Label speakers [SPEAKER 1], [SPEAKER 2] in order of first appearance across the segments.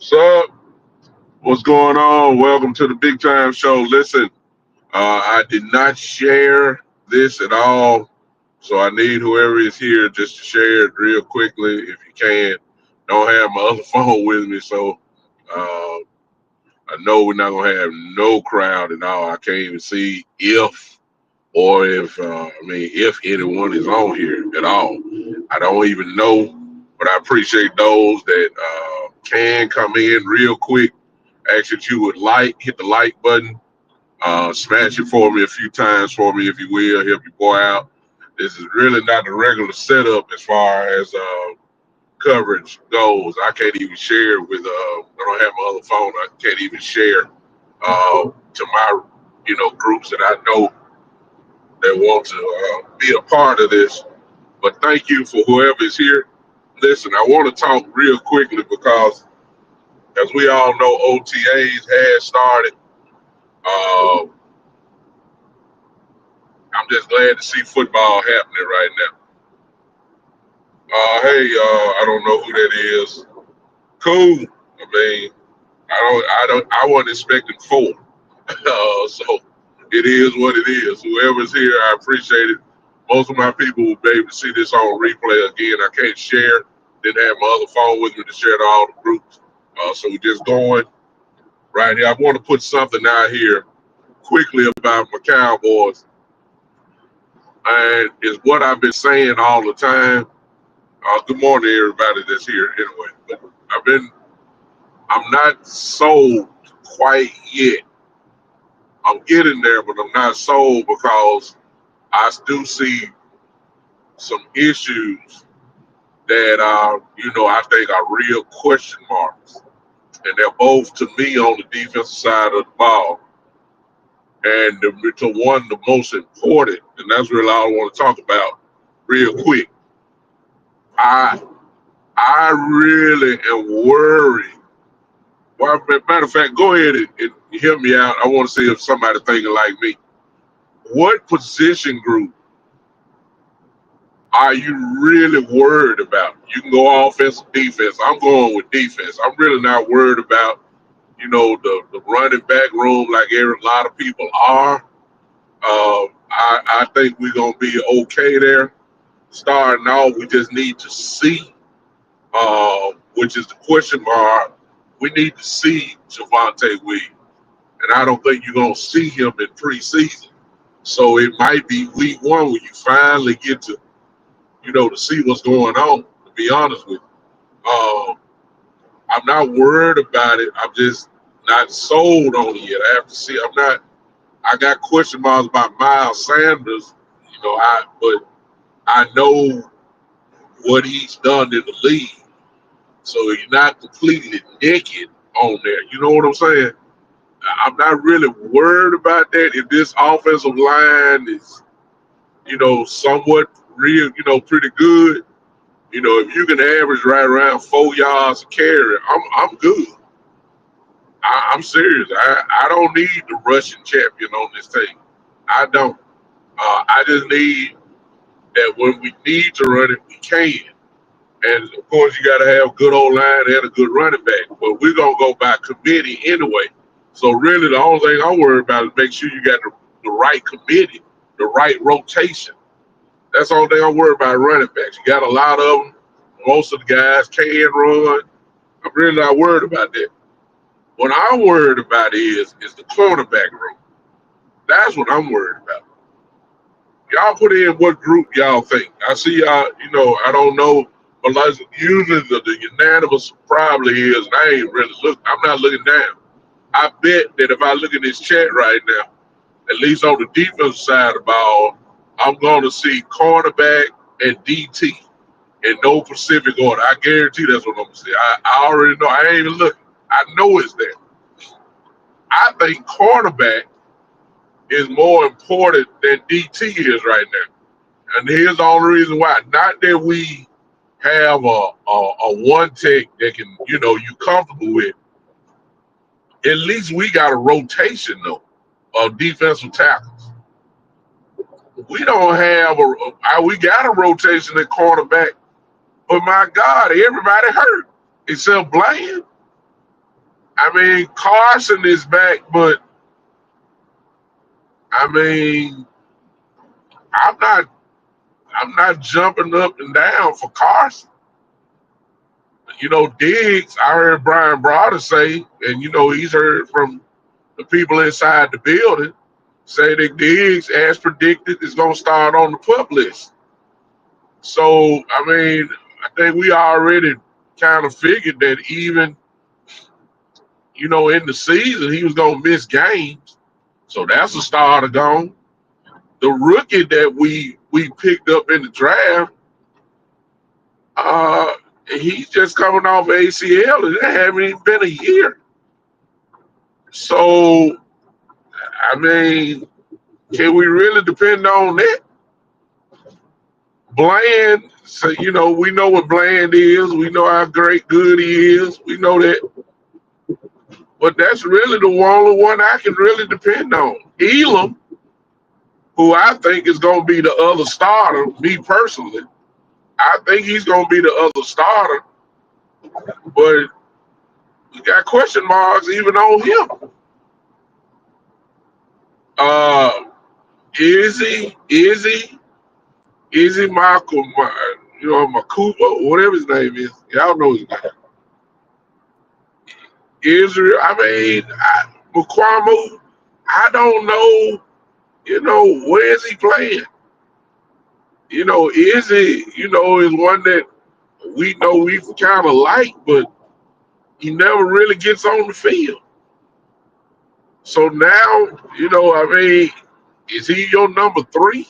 [SPEAKER 1] So, what's going on? Welcome to the Big Time Show. Listen, I did not share this at all, so I need whoever is here just to share it real quickly if you can. Don't have my other phone with me, so I know we're not gonna have no crowd at all. I can't even see if or if if anyone is on here at all. I don't even know, but I appreciate those that can come in real quick. Ask that you would hit the like button, smash it for me a few times for me if you will, help your boy out. This is really not the regular setup as far as coverage goes. I can't even share with I don't have my other phone. I can't even share to my groups that I know that want to be a part of this. But thank you for whoever is here. Listen, I want to talk real quickly because, as we all know, OTAs has started. Uh, I'm just glad to see football happening right now. Hey, I don't know who that is. Cool. I mean, I wasn't expecting four. So it is what it is. Whoever's here, I appreciate it. Most of my people will be able to see this on replay again. I can't share. Didn't have my other phone with me to share to all the groups. So we're just going right here. I want to put something out here quickly about my Cowboys. And it's what I've been saying all the time. Good morning, everybody that's here. Anyway, but I'm not sold quite yet. I'm getting there, but I'm not sold because I do see some issues that I think are real question marks, and they're both to me on the defensive side of the ball. and to one the most important, and that's really all I want to talk about real quick. I I really am worried. Well, matter of fact, go ahead and hear me out. I want to see if somebody thinking like me. What position group are you really worried about? You can go offense or defense. I'm going with defense. I'm really not worried about, the running back room like a lot of people are. I think we're gonna be okay there. Starting off, we just need to see, which is the question mark. We need to see Javonte Williams, and I don't think you're gonna see him in preseason. So it might be week one when you finally get to, to see what's going on. To be honest with you, I'm not worried about it. I'm just not sold on it yet. I have to see. I'm not. I got question marks about Miles Sanders. But I know what he's done in the league. So you're not completely naked on there. You know what I'm saying? I'm not really worried about that. If this offensive line is, somewhat real, pretty good, if you can average right around 4 yards a carry, I'm good. I'm serious. I don't need the Russian champion on this team. I don't. I just need that when we need to run it, we can. And of course, you got to have good old line and a good running back. But we're gonna go by committee anyway. So really, the only thing I'm worried about is make sure you got the right committee, the right rotation. That's the only thing I'm worried about running backs. You got a lot of them. Most of the guys can run. I'm really not worried about that. What I'm worried about is the cornerback room. That's what I'm worried about. Y'all put in what group y'all think. I see y'all, I don't know, but like usually the unanimous probably is, and I ain't really look. I'm not looking down. I bet that if I look at this chat right now, at least on the defensive side of the ball, I'm going to see cornerback and DT in no specific order. I guarantee that's what I'm going to see. I already know. I ain't even looking. I know it's there. I think cornerback is more important than DT is right now. And here's the only reason why. Not that we have a one tech that can, you comfortable with. At least we got a rotation though of defensive tackles. We don't have we got a rotation at quarterback, but my God, everybody hurt except Bland. I mean, Carson is back, but I mean, I'm not I'm not jumping up and down for Carson. Diggs, I heard Brian Browder say, and he's heard from the people inside the building, say that Diggs, as predicted, is going to start on the PUP list. So, I mean, I think we already kind of figured that even, in the season, he was going to miss games. So that's a starter gone. The rookie that we picked up in the draft, uh, he's just coming off ACL, and it haven't even been a year. So, I mean, can we really depend on that? Bland, so we know what Bland is. We know how good he is. We know that. But that's really the only one I can really depend on. Elam, who I think is going to be the other starter, me personally, I think he's going to be the other starter. But we got question marks even on him. Uh, Izzy Michael, Makuba, whatever his name is. Y'all know his name. Israel, Mukwamo, I don't know, where is he playing? Izzy, is one that we know we kind of like, but he never really gets on the field. So now, is he your number 3?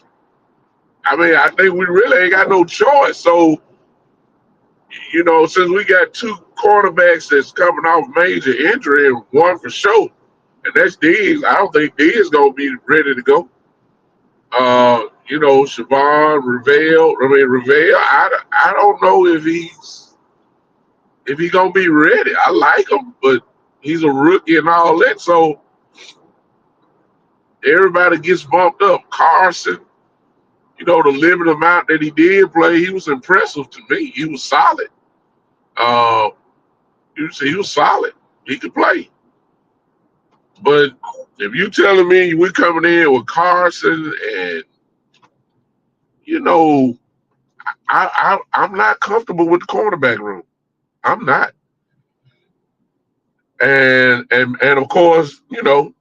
[SPEAKER 1] I think we really ain't got no choice. So, since we got 2 quarterbacks that's coming off major injury and one for sure, and that's Diggs. I don't think Diggs gonna be ready to go. Siobhan Ravel. I don't know if he gonna be ready. I like him, but he's a rookie and all that. So everybody gets bumped up. Carson, the limited amount that he did play, he was impressive to me. He was solid. Uh, he was solid. He could play. But if you telling me we're coming in with Carson and you know, I'm not comfortable with the cornerback room. I'm not. And of course,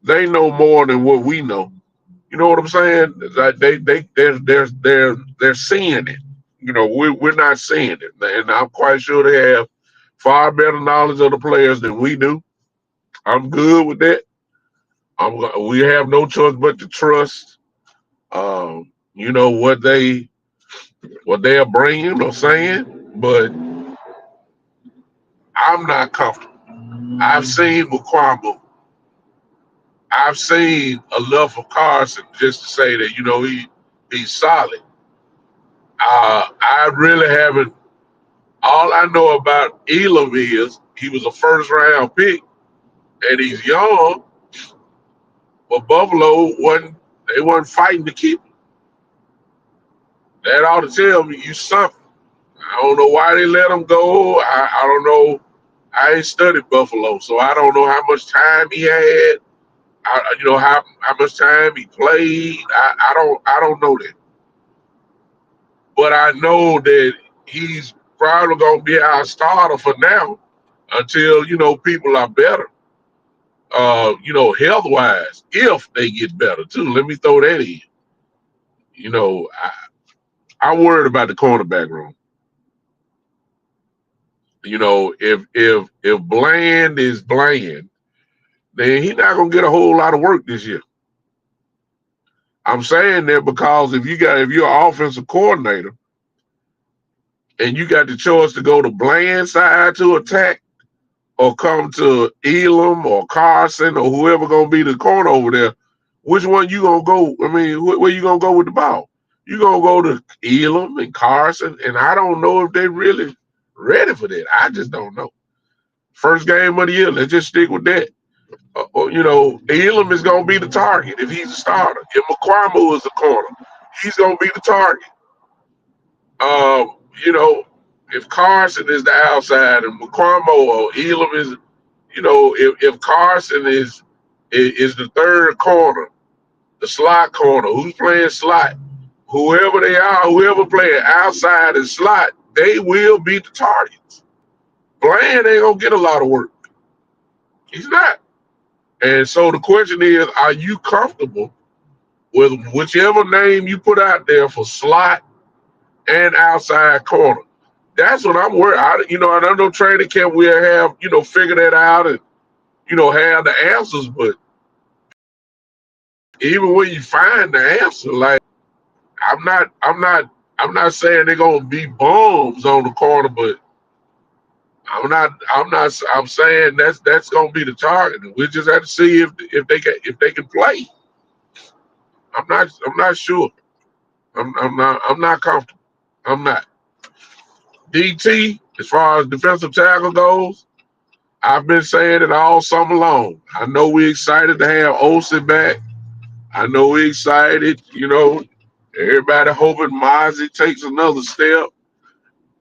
[SPEAKER 1] they know more than what we know. You know what I'm saying? Like they're seeing it. We're not seeing it, and I'm quite sure they have far better knowledge of the players than we do. I'm good with that. We have no choice but to trust. What they are bringing or saying, but I'm not comfortable. I've seen Mukwambu. I've seen enough of Carson just to say that he's solid. I really haven't. All I know about Elam is he was a first round pick and he's young, but Buffalo wasn't fighting to keep him. That ought to tell me you something. I don't know why they let him go. I don't know. I ain't studied Buffalo, so I don't know how much time he had. How much time he played. I don't know that, but I know that he's probably gonna be our starter for now until people are better. Health wise, if they get better too. Let me throw that in. I'm worried about the cornerback room. If Bland is Bland, then he's not gonna get a whole lot of work this year. I'm saying that because if you're an offensive coordinator and you got the choice to go to Bland side to attack or come to Elam or Carson or whoever gonna be the corner over there, which one you gonna go? I mean, where you gonna go with the ball? You gonna go to Elam and Carson, and I don't know if they really ready for that. I just don't know. First game of the year, let's just stick with that. Elam is gonna be the target if he's a starter. If McQuamu is the corner, he's gonna be the target. Um, you know, if Carson is the outside and McQuamo or Elam is, if Carson is the third corner, the slot corner, who's playing slot, whoever they are, whoever playing outside and slot, they will be the targets. Bland ain't gonna get a lot of work. He's not. And so the question is, are you comfortable with whichever name you put out there for slot and outside corner? That's what I'm worried. I know training camp we'll have, figure that out and, have the answers. But even when you find the answer, like I'm not saying they're gonna be bombs on the corner, but I'm saying that's gonna be the target. We just have to see if they can play. I'm not sure. I'm not comfortable. I'm not. DT, as far as defensive tackle goes, I've been saying it all summer long. I know we're excited to have Olsen back. I know we're excited, everybody hoping Mozzie takes another step.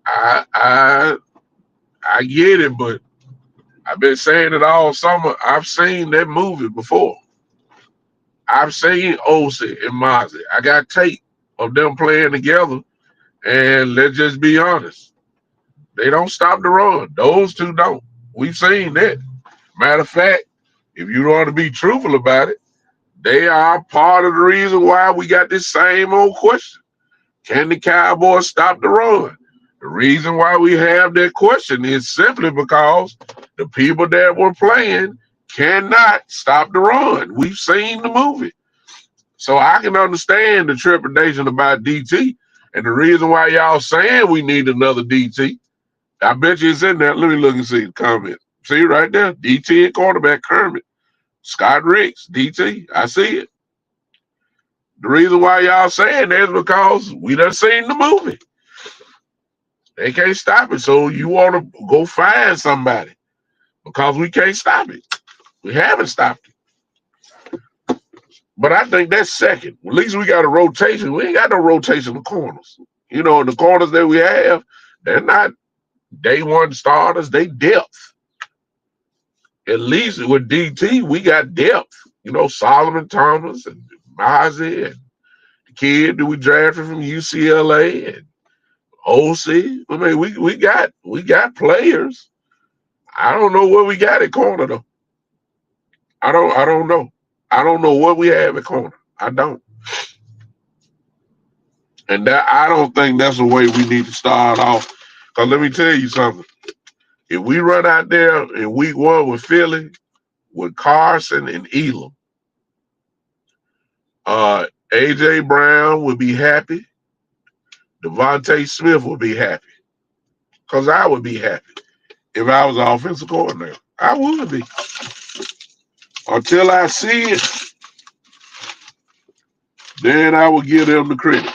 [SPEAKER 1] I I get it, but I've been saying it all summer. I've seen that movie before. I've seen Olsen and Mozzie. I got tape of them playing together, and let's just be honest. They don't stop the run. Those two don't. We've seen that. Matter of fact, if you want to be truthful about it, they are part of the reason why we got this same old question. Can the Cowboys stop the run? The reason why we have that question is simply because the people that were playing cannot stop the run. We've seen the movie. So I can understand the trepidation about DT. And the reason why y'all saying we need another DT, I bet you it's in there. Let me look and see the comment. See right there, DT and quarterback Kermit. Scott Ricks, DT. I see it. The reason why y'all saying that is because we done seen the movie. They can't stop it. So you want to go find somebody because we can't stop it. We haven't stopped it. But I think that's second. At least we got a rotation. We ain't got no rotation in the corners. You know, in the corners that we have, they're not day one starters. They depth. At least with DT, we got depth. You know, Solomon Thomas and Mozzie and the kid that we drafted from UCLA and OC. I mean, we got players. I don't know what we got at corner though. I don't know. I don't know what we have at corner. I don't. And that I don't think that's the way we need to start off. Cause let me tell you something. If we run out there in week one with Philly, with Carson and Elam, AJ Brown would be happy. Devontae Smith would be happy. Cause I would be happy if I was the offensive coordinator. I would be. Until I see it, then I will give them the credit.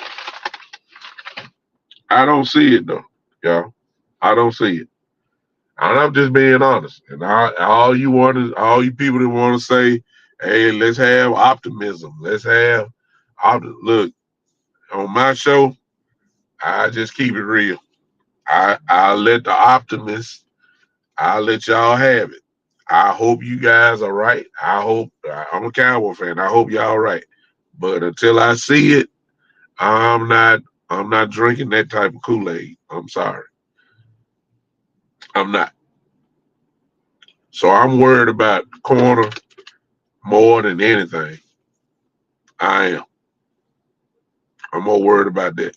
[SPEAKER 1] I don't see it though, y'all. I don't see it. And I'm just being honest. And all you people that want to say, hey, let's have optimism. Let's have look, on my show, I just keep it real. I let the optimists, I let y'all have it. I hope you guys are right. I'm a Cowboy fan. I hope y'all right. But until I see it, I'm not drinking that type of Kool-Aid. I'm sorry. I'm not. So I'm worried about corner more than anything. I am. I'm more worried about that.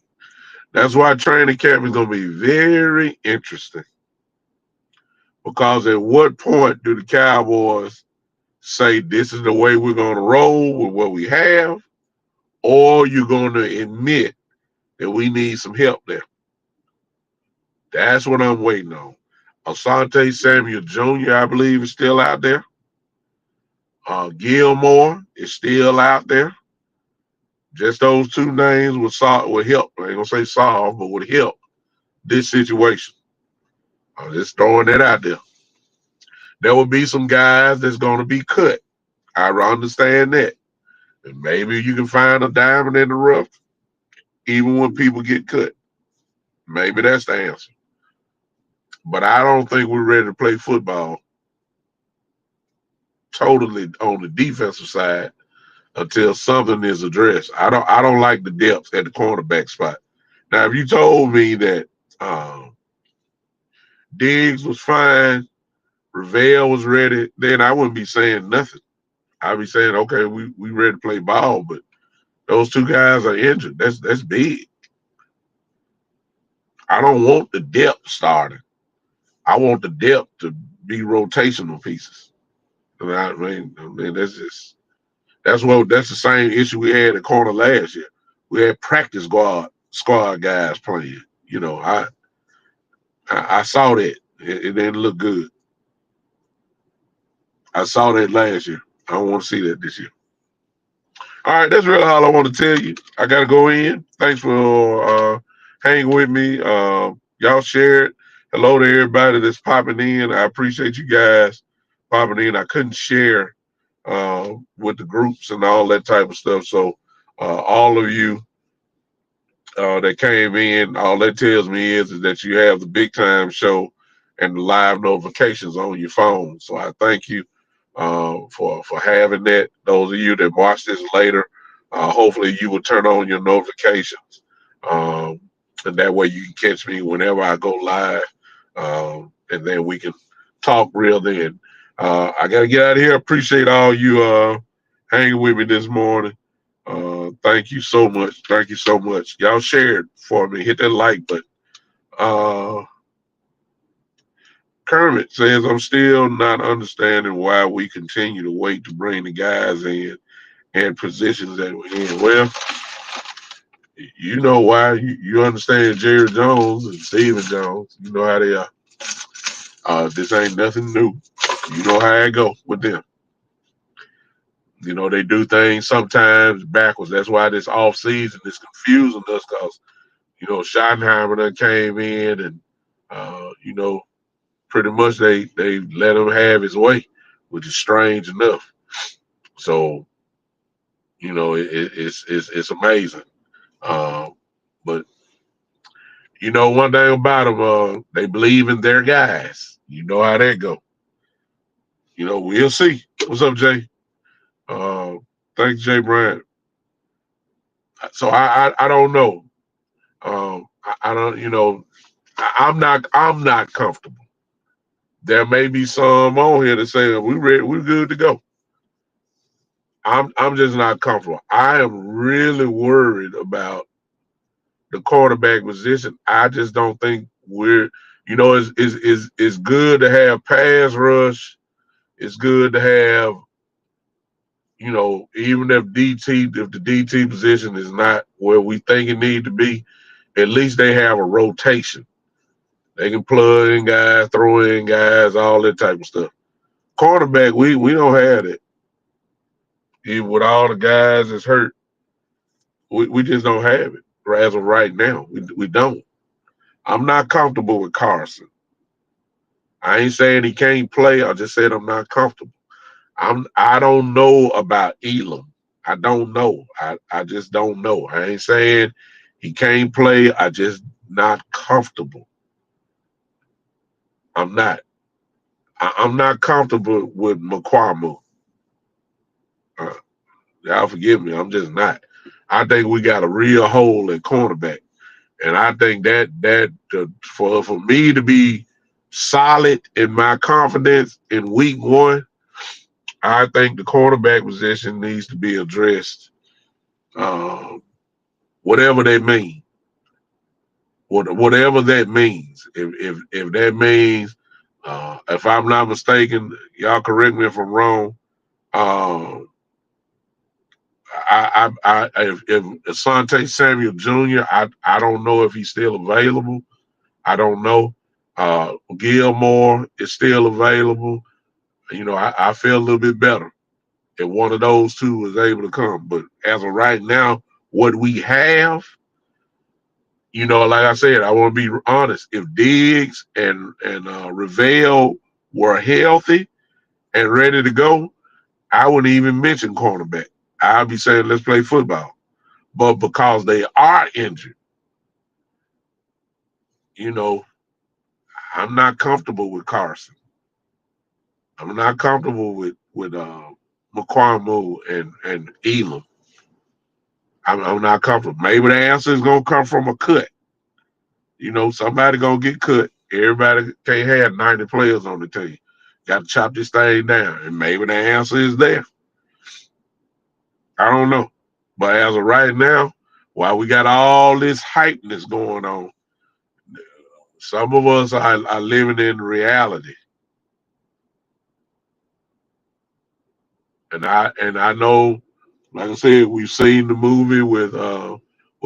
[SPEAKER 1] That's why training camp is going to be very interesting. Because at what point do the Cowboys say this is the way we're going to roll with what we have, or you're going to admit that we need some help there? That's what I'm waiting on. Asante Samuel Jr., I believe, is still out there. Gilmore is still out there. Just those two names would help. I ain't gonna say solve, but would help this situation. I'm just throwing that out there. There will be some guys that's gonna be cut. I understand that. And maybe you can find a diamond in the rough, even when people get cut. Maybe that's the answer. But I don't think we're ready to play football totally on the defensive side until something is addressed. I don't like the depth at the cornerback spot. Now, if you told me that Diggs was fine, Ravel was ready, then I wouldn't be saying nothing. I'd be saying, okay, we ready to play ball, but those two guys are injured. That's big. I don't want the depth starting. I want the depth to be rotational pieces. I mean that's the same issue we had at corner last year. We had practice squad guys playing. You know, I saw that. It didn't look good. I saw that last year. I don't want to see that this year. All right, that's really all I want to tell you. I got to go in. Thanks for hanging with me. Y'all share it. Hello to everybody that's popping in. I appreciate you guys popping in. I couldn't share with the groups and all that type of stuff. So all of you that came in, all that tells me is that you have the big time show and the live notifications on your phone. So I thank you for having that. Those of you that watch this later, hopefully you will turn on your notifications, and that way you can catch me whenever I go live, and then we can talk real then. I gotta get out of here. Appreciate all you hanging with me this morning. Thank you so much. Thank you so much. Y'all share it for me. Hit that like button. Kermit says, I'm still not understanding why we continue to wait to bring the guys in and positions that we're in. Well, you know why. You understand Jerry Jones and Steven Jones. You know how they are. This ain't nothing new. You know how I go with them. You know, they do things sometimes backwards. That's why this off season is confusing us because, you know, Schottenheimer done came in and, you know, pretty much they let him have his way, which is strange enough. So, you know, it's amazing. Uh, but you know, one thing about them, they believe in their guys. You know how that go. You know, we'll see. What's up, Jay? Uh, thanks, Jay Bryant. So I don't know. I don't. You know, I'm not comfortable. There may be some on here that say we ready, we good to go. I'm just not comfortable. I am really worried about the quarterback position. I just don't think we're, you know, it's good to have pass rush. It's good to have, you know, even if the DT position is not where we think it need to be, at least they have a rotation. They can plug in guys, throw in guys, all that type of stuff. Quarterback, we don't have it. Even with all the guys that's hurt, we just don't have it as of right now. We don't. I'm not comfortable with Carson. I ain't saying he can't play. I just said I'm not comfortable. I don't know about Elam. I don't know. I just don't know. I ain't saying he can't play. I just not comfortable. I'm not. I'm not comfortable with McQuamu. Uh, y'all forgive me. I'm just not. I think we got a real hole in cornerback, and I think for me to be solid in my confidence in week one, I think the cornerback position needs to be addressed. Uh, whatever they mean, whatever that means. If that means, if I'm not mistaken, y'all correct me if I'm wrong. Uh, if Asante Samuel Jr., I don't know if he's still available. I don't know. Gilmore is still available. You know, I feel a little bit better if one of those two is able to come. But as of right now, what we have, you know, like I said, I want to be honest. If Diggs and Ravel were healthy and ready to go, I wouldn't even mention cornerback. I'd be saying let's play football. But because they are injured, you know, I'm not comfortable with Carson. I'm not comfortable with McQuamu and Elam. I'm not comfortable. Maybe the answer is gonna come from a cut. You know, somebody gonna get cut. Everybody can't have 90 players on the team. Got to chop this thing down, and maybe the answer is there. I don't know, but as of right now, while we got all this hypeness going on, some of us are living in reality, and I know, like I said, we've seen the movie with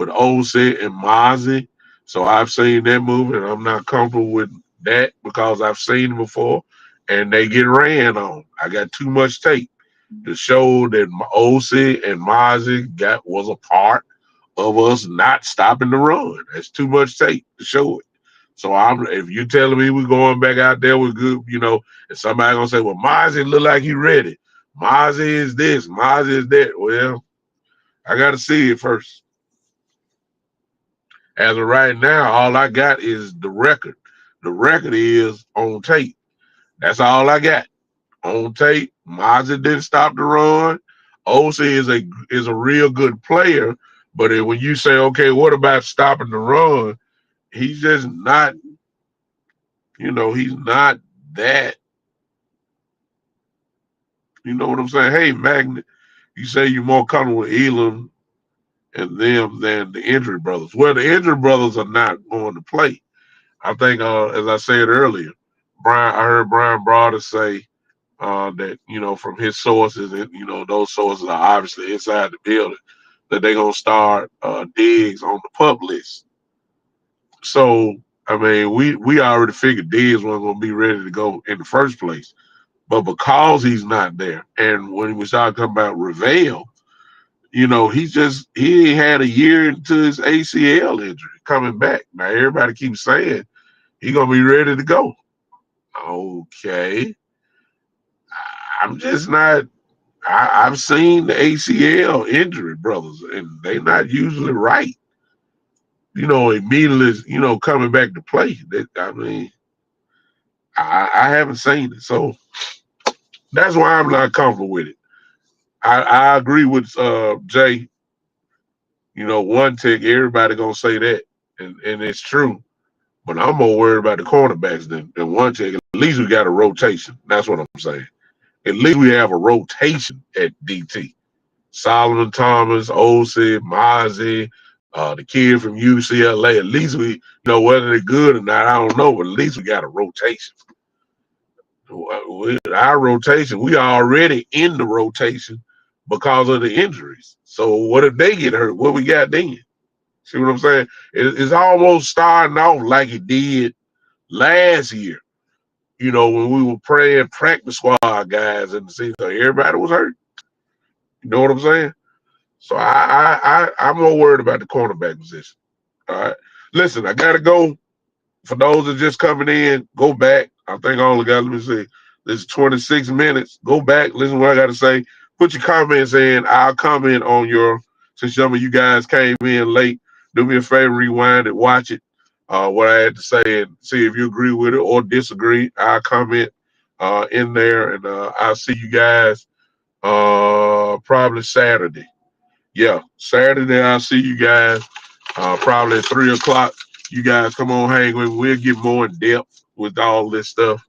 [SPEAKER 1] Olsen and Mozzie, so I've seen that movie, and I'm not comfortable with that because I've seen it before, and they get ran on. I got too much tape to show that Olsen and Mozzie was a part of us not stopping the run. That's too much tape to show it. So if you telling me we're going back out there with good, you know, and somebody gonna say, well, Mozzie look like he ready. Mozzie is this, Mozzie is that. Well, I gotta see it first. As of right now, all I got is the record. The record is on tape. That's all I got. On tape. Mozzie didn't stop the run. Olsen is a real good player, but when you say, okay, what about stopping the run? He's just not, you know, he's not that. You know what I'm saying? Hey, Magnet, you say you're more comfortable with Elam and them than the injury brothers. Well, the injury brothers are not going to play. I think, as I said earlier, I heard Brian Broader say that, you know, from his sources, and you know, those sources are obviously inside the building, that they're gonna start Diggs on the pup list. So, I mean, we already figured Diggs wasn't gonna be ready to go in the first place. But because he's not there, and when we start talking about Ravel, he had a year into his ACL injury coming back. Now everybody keeps saying he's gonna be ready to go. Okay, I'm just not. I've seen the ACL injury, brothers, and they're not usually right. Immediately, coming back to play. I haven't seen it, so that's why I'm not comfortable with it. I agree with Jay. One tick, everybody gonna say that, and it's true. But I'm more worried about the cornerbacks than one tick. At least we got a rotation. That's what I'm saying. At least we have a rotation at DT. Solomon Thomas, Osi, Mozzie, the kid from UCLA. At least whether they're good or not, I don't know, but at least we got a rotation. Our rotation, we already in the rotation because of the injuries. So what if they get hurt? What we got then? See what I'm saying? It's almost starting off like it did last year. When we were playing practice squad guys in the season, everybody was hurt. You know what I'm saying? So I'm more worried about the cornerback position. All right. Listen, I gotta go. For those that just coming in, go back. I think I only got, let me see, this is 26 minutes. Go back, listen to what I got to say. Put your comments in. I'll comment on since some of you guys came in late, do me a favor, rewind it, watch it, what I had to say, and see if you agree with it or disagree. I'll comment in there, and I'll see you guys probably Saturday. Yeah, Saturday I'll see you guys probably at 3 o'clock. You guys come on, hang with me. We'll get more in depth with all this stuff.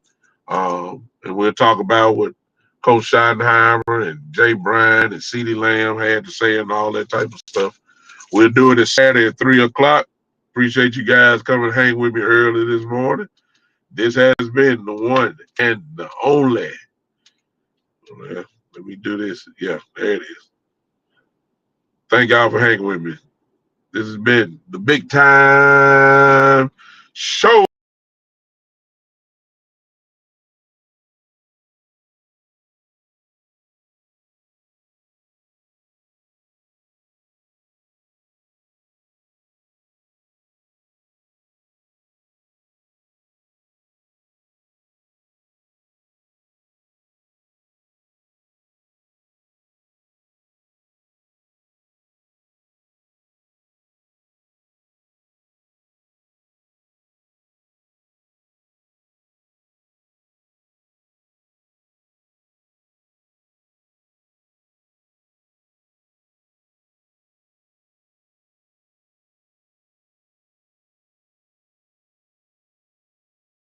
[SPEAKER 1] And we'll talk about what Coach Schottenheimer and Jay Bryan and CeeDee Lamb had to say and all that type of stuff. We'll do it this Saturday at 3 o'clock. Appreciate you guys coming and hang with me early this morning. This has been the one and the only. Well, let me do this. Yeah, there it is. Thank y'all for hanging with me. This has been the Big Time Show.